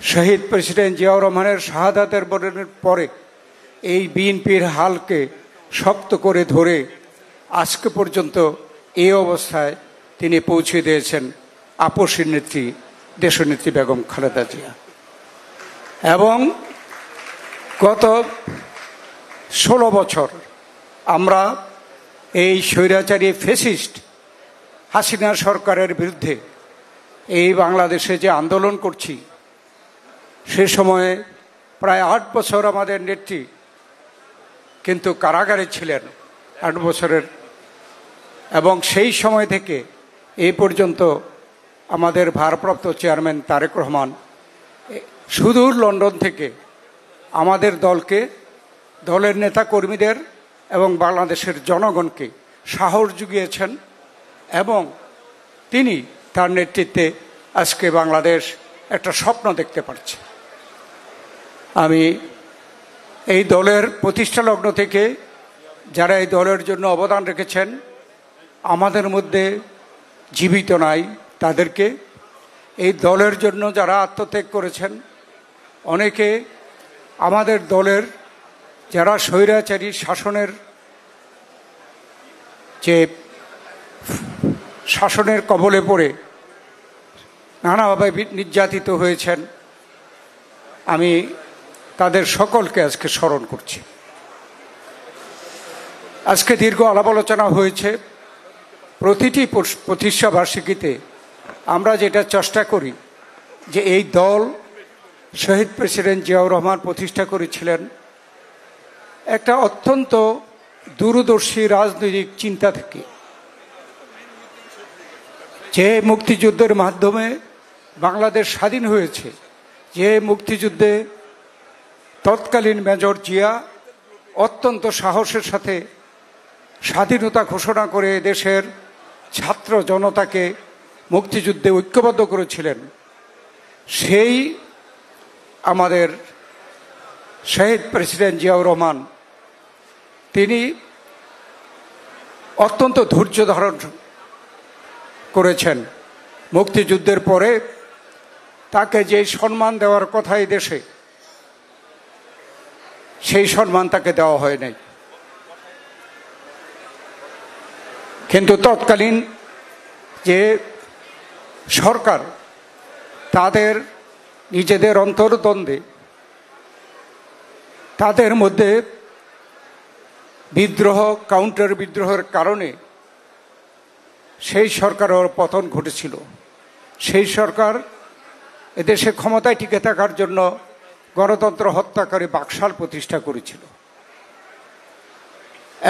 শহীদ president Ziaur রহমানের শাহাদাতের বরণের পরে এই বিএনপির হালকে শক্ত করে ধরে আজকে পর্যন্ত এই অবস্থায় তিনি পৌঁছে দিয়েছেন আপসী নেত্রী দেশনেত্রী বেগম খালেদা জিয়া। এবং গত 16 বছর আমরা এই স্বৈরাচারী ফ্যাসিস্ট হাসিনা সরকারের বিরুদ্ধে এই বাংলাদেশে যে আন্দোলন করছি, সে সময়ে প্রায় 8 বছর আমাদের নেত্রী কিন্তু কারাগারে ছিলেন 8 বছরের। এবং সেই সময় থেকে এই পর্যন্ত আমাদের ভারপ্রাপ্ত চেয়ারম্যান তারেক রহমান সুদূর লন্ডন থেকে আমাদের দলকে, দলের নেতা কর্মীদের এবং বাংলাদেশের জনগণকে সাহস জুগিয়েছেন এবং তিনি তার নেতৃত্বে আজকে বাংলাদেশ একটা স্বপ্ন দেখতে পারছে। আমি এই দলের প্রতিষ্ঠা লগ্ন থেকে যারা এই দলের জন্য অবদান রেখেছেন, আমাদের মধ্যে জীবিত নাই তাদেরকে, এই দলের জন্য যারা আত্মত্যাগ করেছেন, অনেকে আমাদের দলের যারা স্বৈরাচারী শাসনের যে শাসনের কবলে পড়ে নানাভাবে নির্যাতিত হয়েছেন, আমি তাদের সকলকে আজকে স্মরণ করছি। আজকে দীর্ঘ আলাপ আলোচনা হয়েছে। প্রতিটি প্রতিষ্ঠা বার্ষিকীতে আমরা যেটা চেষ্টা করি যে এই দল শহীদ প্রেসিডেন্ট জিয়াউর রহমান প্রতিষ্ঠা করেছিলেন একটা অত্যন্ত দূরদর্শী রাজনৈতিক চিন্তা থেকে, যে মুক্তিযুদ্ধের মাধ্যমে বাংলাদেশ স্বাধীন হয়েছে, যে মুক্তিযুদ্ধে তৎকালীন মেজর জিয়া অত্যন্ত সাহসের সাথে স্বাধীনতা ঘোষণা করে দেশের ছাত্র জনতাকে মুক্তিযুদ্ধে ঐক্যবদ্ধ করেছিলেন, সেই আমাদের শহীদ প্রেসিডেন্ট জিয়াউর রহমান তিনি অত্যন্ত ধৈর্য ধারণ করেছেন। মুক্তিযুদ্ধের পরে তাকে যে সম্মান দেওয়ার কথা এই দেশে, সেই সম্মান তাকে দেওয়া হয় নাই। কিন্তু তৎকালীন যে সরকার, তাদের নিজেদের অন্তর্দ্বন্দ্বে তাদের মধ্যে বিদ্রোহ, কাউন্টার বিদ্রোহের কারণে সেই সরকারের পতন ঘটেছিল। সেই সরকার এদেশে ক্ষমতায় টিকে থাকার জন্য গণতন্ত্র হত্যাকারী বাকশাল প্রতিষ্ঠা করেছিল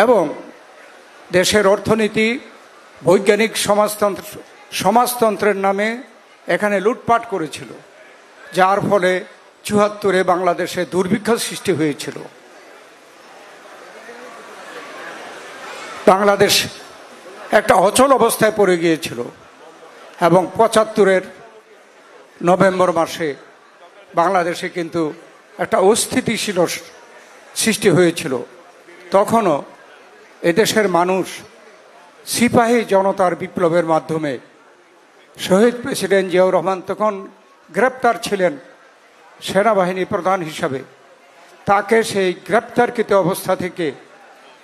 এবং দেশের অর্থনীতি, বৈজ্ঞানিক সমাজতন্ত্রের নামে এখানে লুটপাট করেছিল, যার ফলে ৭৪-এ বাংলাদেশে দুর্ভিক্ষ সৃষ্টি হয়েছিল। বাংলাদেশ একটা অচল অবস্থায় পড়ে গিয়েছিল এবং ৭৫-এর নভেম্বর মাসে বাংলাদেশে কিন্তু একটা অস্থিতিশীল সৃষ্টি হয়েছিল। তখনও এদেশের মানুষ সিপাহী জনতার বিপ্লবের মাধ্যমে শহীদ প্রেসিডেন্ট জিয়াউর রহমান তখন গ্রেপ্তার ছিলেন সেনাবাহিনী প্রধান হিসাবে, তাকে সেই গ্রেপ্তারকৃত অবস্থা থেকে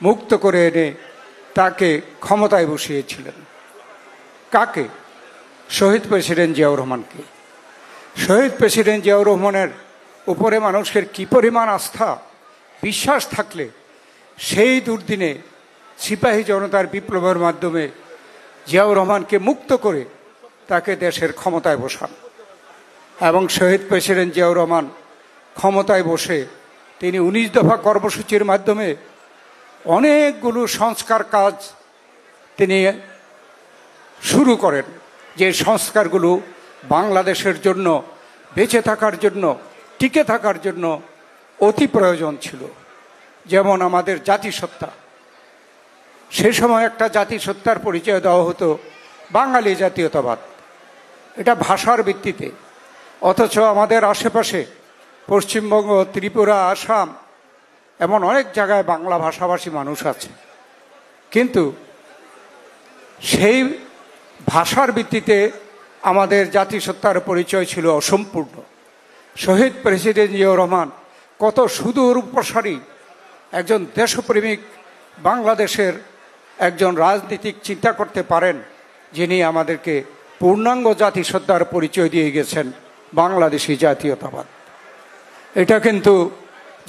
মুক্ত করে এনে তাকে ক্ষমতায় বসিয়েছিলেন। কাকে? শহীদ প্রেসিডেন্ট জিয়াউর রহমানকে। শহীদ প্রেসিডেন্ট জিয়াউর রহমানের উপরে মানুষের কি পরিমাণ আস্থা, বিশ্বাস থাকলে সেই দুর্দিনে সিপাহী জনতার বিপ্লবের মাধ্যমে জিয়াউর রহমানকে মুক্ত করে তাকে দেশের ক্ষমতায় বসান। এবং শহীদ প্রেসিডেন্ট জিয়াউর রহমান ক্ষমতায় বসে তিনি 19 দফা কর্মসূচির মাধ্যমে অনেকগুলো সংস্কার কাজ তিনি শুরু করেন, যে সংস্কারগুলো বাংলাদেশের জন্য, বেঁচে থাকার জন্য, টিকে থাকার জন্য অতি প্রয়োজন ছিল। যেমন আমাদের জাতিসত্তা, সে সময় একটা জাতিসত্তার পরিচয় দেওয়া হতো বাঙালি জাতীয়তাবাদ, এটা ভাষার ভিত্তিতে। অথচ আমাদের আশেপাশে পশ্চিমবঙ্গ, ত্রিপুরা, আসাম এমন অনেক জায়গায় বাংলা ভাষাভাষী মানুষ আছে, কিন্তু সেই ভাষার ভিত্তিতে আমাদের জাতিসত্তার পরিচয় ছিল অসম্পূর্ণ। শহীদ প্রেসিডেন্ট জিয়াউর রহমান কত সুদূর প্রসারী একজন দেশপ্রেমিক বাংলাদেশের একজন রাজনীতিক চিন্তা করতে পারেন, যিনি আমাদেরকে পূর্ণাঙ্গ জাতিসত্তার পরিচয় দিয়ে গেছেন বাংলাদেশি জাতীয়তাবাদ। এটা কিন্তু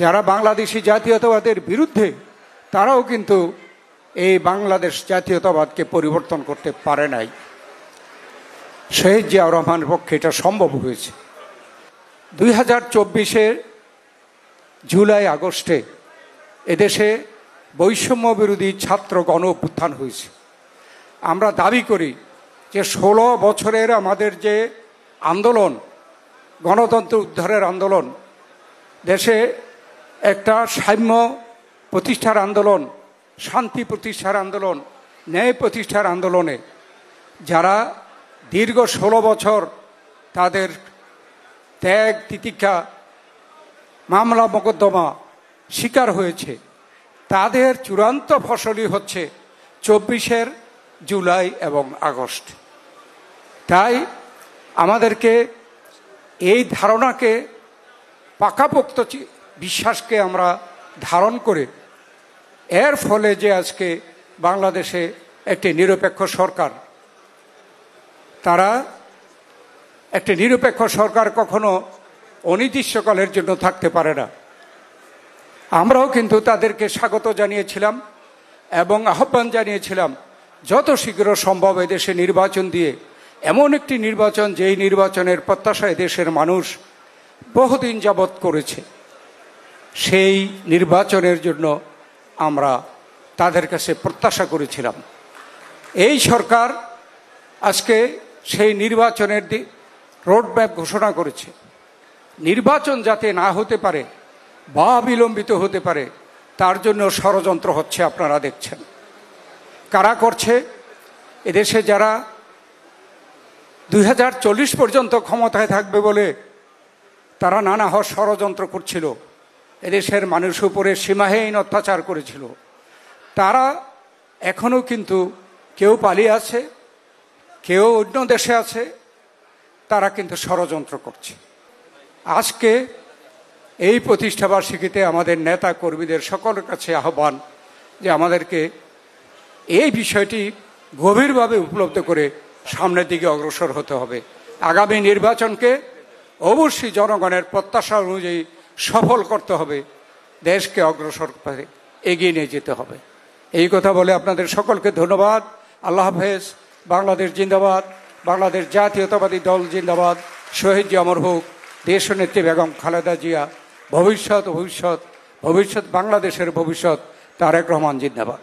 যারা বাংলাদেশি জাতীয়তাবাদের বিরুদ্ধে, তারাও কিন্তু এই বাংলাদেশ জাতীয়তাবাদকে পরিবর্তন করতে পারে নাই। শহীদ জিয়াউর রহমানের পক্ষে এটা সম্ভব হয়েছে। 2024 জুলাই আগস্টে এদেশে বৈষম্য বিরোধী ছাত্র গণ অভ্যুত্থান হয়েছে। আমরা দাবি করি যে 16 বছরের আমাদের যে আন্দোলন, গণতন্ত্র উদ্ধারের আন্দোলন, দেশে একটা সাম্য প্রতিষ্ঠার আন্দোলন, শান্তি প্রতিষ্ঠার আন্দোলন, ন্যায় প্রতিষ্ঠার আন্দোলনে যারা দীর্ঘ 16 বছর তাদের ত্যাগ তিতিক্ষা মামলা মোকদ্দমা শিকার হয়েছে, তাদের চূড়ান্ত ফসলই হচ্ছে 24 জুলাই এবং আগস্ট। তাই আমাদেরকে এই ধারণাকে, পাকাপোক্ত বিশ্বাসকে আমরা ধারণ করে এর ফলে যে আজকে বাংলাদেশে একটি নিরপেক্ষ সরকার, তারা একটি নিরপেক্ষ সরকার কখনো অনির্দিষ্টকালের জন্য থাকতে পারে না। আমরাও কিন্তু তাদেরকে স্বাগত জানিয়েছিলাম এবং আহ্বান জানিয়েছিলাম যত শীঘ্র সম্ভব এদেশে নির্বাচন দিয়ে, এমন একটি নির্বাচন যেই নির্বাচনের প্রত্যাশা এদেশের মানুষ বহুদিন যাবৎ করেছে, সেই নির্বাচনের জন্য আমরা তাদের কাছে প্রত্যাশা করেছিলাম। এই সরকার আজকে সেই নির্বাচনের রোডম্যাপ ঘোষণা করেছে। নির্বাচন যাতে না হতে পারে বা বিলম্বিত হতে পারে, তার জন্য ষড়যন্ত্র হচ্ছে, আপনারা দেখছেন। কারা করছে? এদেশে যারা 2040 পর্যন্ত ক্ষমতায় থাকবে বলে তারা নানা ষড়যন্ত্র করছিল, এদেশের মানুষের উপরে সীমাহীন অত্যাচার করেছিল, তারা এখনও কিন্তু কেউ পালিয়ে আছে, কেউ অন্য দেশে আছে, তারা কিন্তু ষড়যন্ত্র করছে। আজকে এই প্রতিষ্ঠাবার্ষিকীতে আমাদের নেতা কর্মীদের সকলের কাছে আহ্বান যে আমাদেরকে এই বিষয়টি গভীরভাবে উপলব্ধি করে সামনের দিকে অগ্রসর হতে হবে। আগামী নির্বাচনকে অবশ্যই জনগণের প্রত্যাশা অনুযায়ী সফল করতে হবে, দেশকে অগ্রসর করে এগিয়ে নিয়ে যেতে হবে। এই কথা বলে আপনাদের সকলকে ধন্যবাদ। আল্লাহ হাফেজ। বাংলাদেশ জিন্দাবাদ, বাংলাদেশ জাতীয়তাবাদী দল জিন্দাবাদ, শহীদ জিয়া অমর হোক, দেশনেত্রী বেগম খালেদা জিয়া, ভবিষ্যৎ বাংলাদেশের ভবিষ্যৎ তারেক রহমান জিন্দাবাদ।